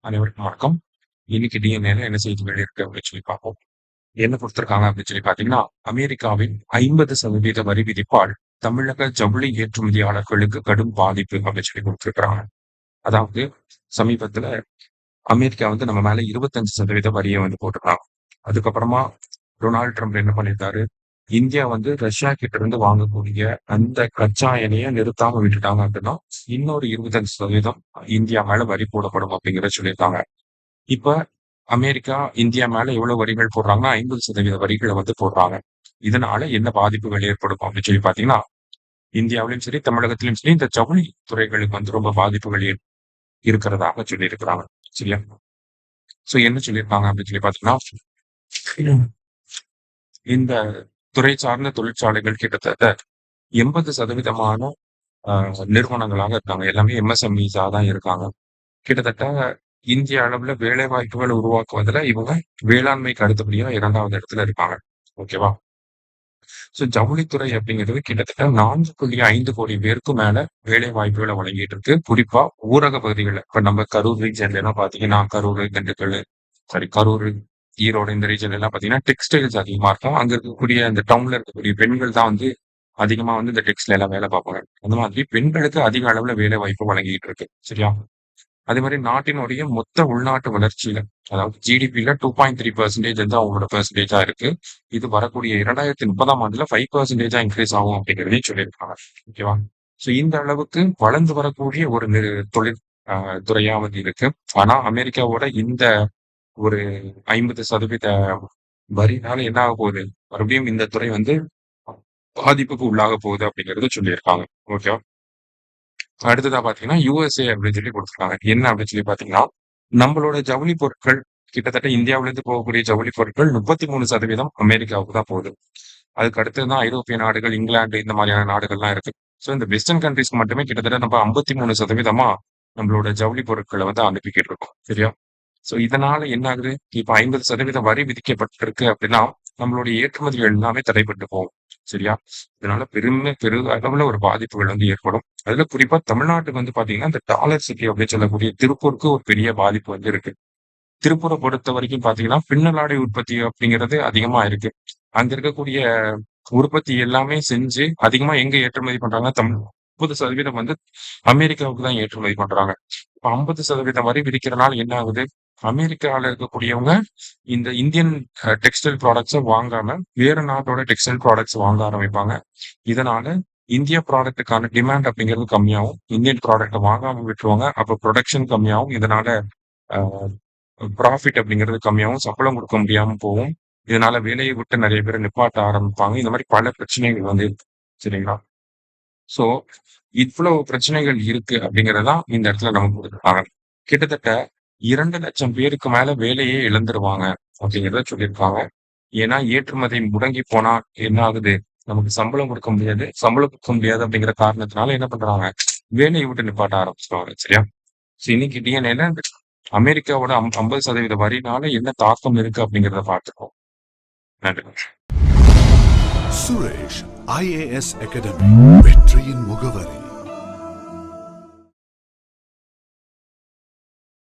அனைவருக்கும் வணக்கம். இன்னைக்கு டிஎன்ஏல என்ன செய்திகள் இருக்கு அப்படின்னு சொல்லி பார்ப்போம். என்ன கொடுத்திருக்காங்க அப்படின்னு சொல்லி பார்த்தீங்கன்னா, அமெரிக்காவின் 50% வரி விதிப்பால் தமிழக ஜவுளி ஏற்றுமதியாளர்களுக்கு கடும் பாதிப்பு அப்படின்னு சொல்லி கொடுத்திருக்கிறாங்க. அதாவது சமீபத்துல அமெரிக்கா வந்து நம்ம மேல 25% வரியை வந்து போட்டிருக்காங்க. அதுக்கப்புறமா டொனால்ட் ட்ரம்ப் என்ன பண்ணியிருக்காரு, இந்தியா வந்து ரஷ்யா கிட்ட இருந்து வாங்கக்கூடிய அந்த கச்சா எண்ணெயை நிறுத்தாம விட்டுட்டாங்க அப்படின்னா இன்னொரு 25% இந்தியா மேல வரி போடப்படும் அப்படிங்கிறத சொல்லியிருக்காங்க. இப்ப அமெரிக்கா இந்தியா மேல எவ்வளவு வரிகள் போடுறாங்கன்னா 50% வரிகளை வந்து போடுறாங்க. இதனால என்ன பாதிப்புகள் ஏற்படும் அப்படின்னு சொல்லி பாத்தீங்கன்னா, இந்தியாவிலும் சரி தமிழகத்திலும் சரி இந்த ஜவுளி துறைகளுக்கு வந்து ரொம்ப பாதிப்புகள் இருக்கிறதாக சொல்லி இருக்கிறாங்க. சரியா? சோ என்ன சொல்லியிருக்காங்க அப்படின்னு சொல்லி பாத்தீங்கன்னா, இந்த துறை சார்ந்த தொழிற்சாலைகள் கிட்டத்தட்ட 80% நிறுவனங்களாக இருக்காங்க. எல்லாமே எம்எஸ்எம்இஸா தான் இருக்காங்க. கிட்டத்தட்ட இந்திய அளவுல வேலை வாய்ப்புகள் உருவாக்குவதில் இவங்க வேளாண்மைக்கு அடுத்தபடியா 2வது இடத்துல இருக்காங்க. ஓகேவா? சோ ஜவுளித்துறை அப்படிங்கிறது கிட்டத்தட்ட 4.5 கோடி பேருக்கு மேல வேலை வாய்ப்புகளை வழங்கிட்டு இருக்கு. குறிப்பா ஊரக பகுதிகளில் இப்ப நம்ம கரூர் ரீஜன்ல எல்லாம் பாத்தீங்கன்னா, கரூர், திண்டுக்கல், கரூர், ஈரோடு இந்த ரீஜன்ல எல்லாம் பாத்தீங்கன்னா டெக்ஸ்டைல்ஸ் அதிகமா இருக்கும். அங்க இருக்கக்கூடிய இந்த டவுன்ல இருக்கக்கூடிய பெண்கள் தான் வந்து அதிகமா வந்து இந்த டெக்ஸ்டைல் எல்லாம் வேலை பார்ப்பாங்க. அந்த மாதிரி பெண்களுக்கு அதிக அளவுல வேலை வாய்ப்பு வழங்கிட்டு இருக்கு. சரியா? அதே மாதிரி நாட்டினுடைய மொத்த உள்நாட்டு வளர்ச்சியில அதாவது ஜிடிபில 2.3% வந்து அவங்களோட பெர்சன்டேஜா இருக்கு. இது வரக்கூடிய 2030ஆம் ஆண்டுல 5% இன்க்ரீஸ் ஆகும் அப்படிங்கிறதையும் சொல்லியிருக்காங்க. ஓகேவா? சோ இந்த அளவுக்கு வளர்ந்து வரக்கூடிய ஒரு தொழில் துறையா வந்து இருக்கு. ஆனா அமெரிக்காவோட இந்த ஒரு 50% வரினால என்ன ஆக போகுது, மறுபடியும் இந்த துறை வந்து பாதிப்புக்கு உள்ளாக போகுது அப்படிங்கறத சொல்லியிருக்காங்க. ஓகேவா? அடுத்ததா பாத்தீங்கன்னா யுஎஸ்ஏ அப்படின்னு சொல்லி கொடுத்துருக்காங்க. என்ன அப்படின்னு சொல்லி பாத்தீங்கன்னா, நம்மளோட ஜவுளி பொருட்கள் கிட்டத்தட்ட இந்தியாவில இருந்து போகக்கூடிய ஜவுளி பொருட்கள் 33% அமெரிக்காவுக்கு தான் போகுது. அதுக்கு அடுத்ததுதான் ஐரோப்பிய நாடுகள், இங்கிலாந்து இந்த மாதிரியான நாடுகள்லாம் இருக்கு. சோ இந்த வெஸ்டர்ன் கண்ட்ரிஸ்க்கு மட்டுமே கிட்டத்தட்ட நம்ம 53% நம்மளோட ஜவுளி பொருட்களை வந்து அனுப்பிக்கிட்டு இருக்கோம். சரியா? சோ இதனால என்ன ஆகுது, இப்ப 50% வரி விதிக்கப்பட்டிருக்கு அப்படின்னா நம்மளுடைய ஏற்றுமதிகள் எல்லாமே தடைப்பட்டு போகும். சரியா? இதனால பெரு அளவுல ஒரு பாதிப்புகள் வந்து ஏற்படும். அதுல குறிப்பா தமிழ்நாட்டுக்கு வந்து பாத்தீங்கன்னா இந்த டாலர் சிட்டி அப்படின்னு சொல்லக்கூடிய திருப்பூருக்கு ஒரு பெரிய பாதிப்பு வந்து இருக்கு. திருப்பூரை பொறுத்த வரைக்கும் பாத்தீங்கன்னா பின்னலாடை உற்பத்தி அப்படிங்கிறது அதிகமா இருக்கு. அங்க இருக்கக்கூடிய உற்பத்தி எல்லாமே செஞ்சு அதிகமா எங்க ஏற்றுமதி பண்றாங்க, 30% வந்து அமெரிக்காவுக்கு தான் ஏற்றுமதி பண்றாங்க. இப்ப 50% வரி விதிக்கிறதுனால என்ன ஆகுது, அமெரிக்கால இருக்கக்கூடியவங்க இந்த இந்தியன் டெக்ஸ்டைல் ப்ராடக்ட்ஸை வாங்காம வேற நாட்டோட டெக்ஸ்டைல் ப்ராடக்ட்ஸ் வாங்க ஆரம்பிப்பாங்க. இதனால இந்திய ப்ராடக்ட்டுக்கான டிமாண்ட் அப்படிங்கிறது கம்மியாகும். இந்தியன் ப்ராடக்ட்டை வாங்காம விட்டுருவாங்க. அப்ப ப்ரொடக்ஷன் கம்மியாகும். இதனால ப்ராஃபிட் அப்படிங்கிறது கம்மியாகும். சம்பளம் கொடுக்க முடியாம போகும். இதனால வேலையை விட்டு நிறைய பேர் நிப்பாட்ட ஆரம்பிப்பாங்க. இந்த மாதிரி பல பிரச்சனைகள் வந்து இருக்கு. சரிங்களா? சோ இவ்வளவு பிரச்சனைகள் இருக்கு அப்படிங்கறதான் இந்த இடத்துல நமக்கு கொடுத்துருக்காங்க. கிட்டத்தட்ட 2 லட்சம் பேருக்கு மேல வேலையே இழந்துருவாங்க அப்படிங்கிறத சொல்லியிருக்காங்க. ஏன்னா ஏற்றுமதி முடங்கி போனா என்ன ஆகுது, நமக்கு சம்பளம் கொடுக்க முடியாது. சம்பளம் கொடுக்க முடியாது அப்படிங்கிற காரணத்தினால என்ன பண்றாங்க, வேலையை விட்டு நிப்பாட்ட ஆரம்பிச்சிருவாங்க. சரியா? இன்னைக்கு டிஎன்ஏல அமெரிக்காவோட 50% வரினால என்ன தாக்கம் இருக்கு அப்படிங்கிறத பார்த்துக்கோம். நன்றி. சுரேஷ் IAS அகாடமி வெற்றியின் முகவரி.